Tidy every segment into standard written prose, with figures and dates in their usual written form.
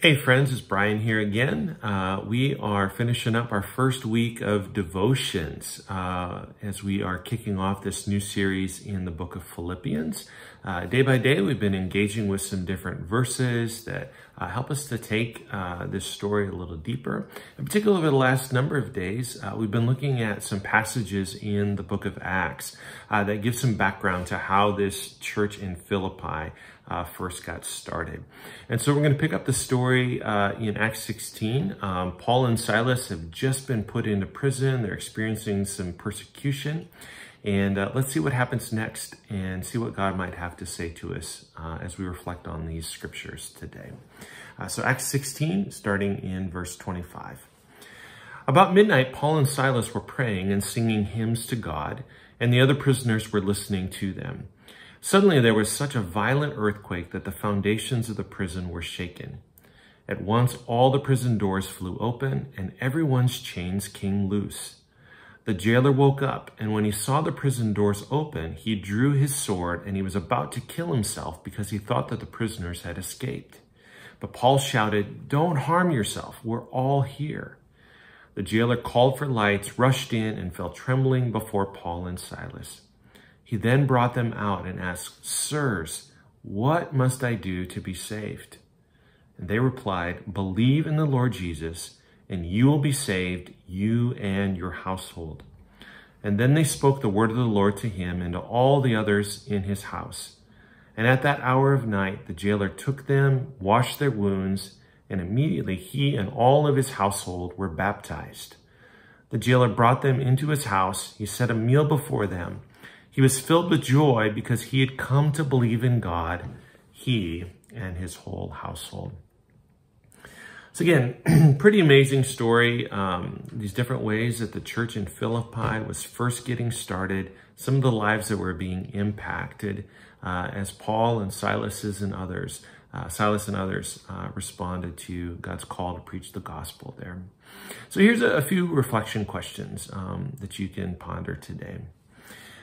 Hey friends, it's Brian here again. We are finishing up our first week of devotions as we are kicking off this new series in the book of Philippians. Day by day, we've been engaging with some different verses that help us to take this story a little deeper. In particular, over the last number of days, we've been looking at some passages in the book of Acts that give some background to how this church in Philippi first got started. And so we're going to pick up the story in Acts 16. Paul and Silas have just been put into prison. They're experiencing some persecution. And let's see what happens next and see what God might have to say to us as we reflect on these scriptures today. So Acts 16, starting in verse 25. About midnight, Paul and Silas were praying and singing hymns to God, and the other prisoners were listening to them. Suddenly there was such a violent earthquake that the foundations of the prison were shaken. At once all the prison doors flew open and everyone's chains came loose. The jailer woke up, and when he saw the prison doors open, he drew his sword and he was about to kill himself because he thought that the prisoners had escaped. But Paul shouted, "Don't harm yourself, we're all here." The jailer called for lights, rushed in, and fell trembling before Paul and Silas. He then brought them out and asked, "Sirs, what must I do to be saved?" And they replied, "Believe in the Lord Jesus, and you will be saved, you and your household." And then they spoke the word of the Lord to him and to all the others in his house. And at that hour of night, the jailer took them, washed their wounds, and immediately he and all of his household were baptized. The jailer brought them into his house. He set a meal before them. He was filled with joy because he had come to believe in God, he and his whole household. So again, pretty amazing story. These different ways that the church in Philippi was first getting started, some of the lives that were being impacted as Paul and Silas and others responded to God's call to preach the gospel there. So here's a few reflection questions that you can ponder today.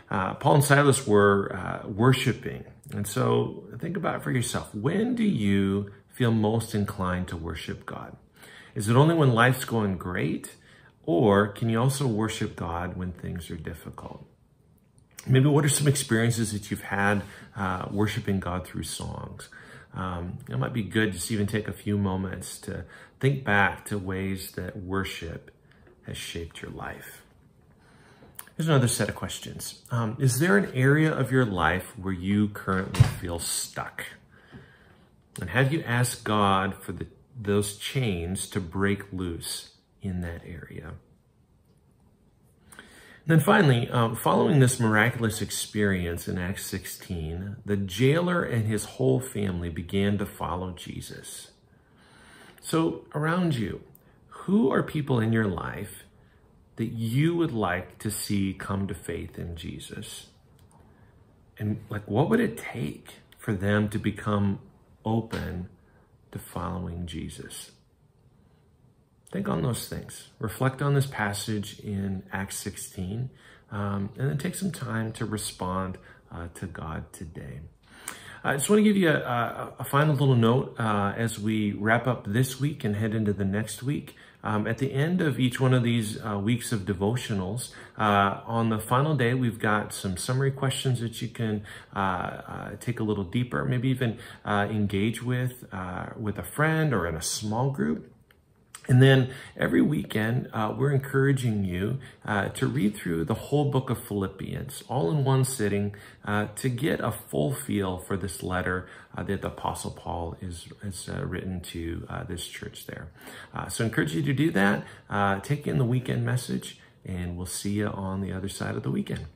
Paul and Silas were worshiping. And so think about it for yourself. When do you feel most inclined to worship God? Is it only when life's going great? Or can you also worship God when things are difficult? Maybe what are some experiences that you've had worshiping God through songs? It might be good just even take a few moments to think back to ways that worship has shaped your life. Here's another set of questions. Is there an area of your life where you currently feel stuck? And have you asked God for those chains to break loose in that area? And then finally, following this miraculous experience in Acts 16, the jailer and his whole family began to follow Jesus. So around you, who are people in your life that you would like to see come to faith in Jesus? And what would it take for them to become open to following Jesus? Think on those things. Reflect on this passage in Acts 16, and then take some time to respond to God today. I just want to give you a final little note as we wrap up this week and head into the next week. At the end of each one of these weeks of devotionals, on the final day, we've got some summary questions that you can take a little deeper, maybe even engage with a friend or in a small group. And then every weekend, we're encouraging you to read through the whole book of Philippians, all in one sitting, to get a full feel for this letter that the Apostle Paul has written to this church there. So I encourage you to do that. Take in the weekend message, and we'll see you on the other side of the weekend.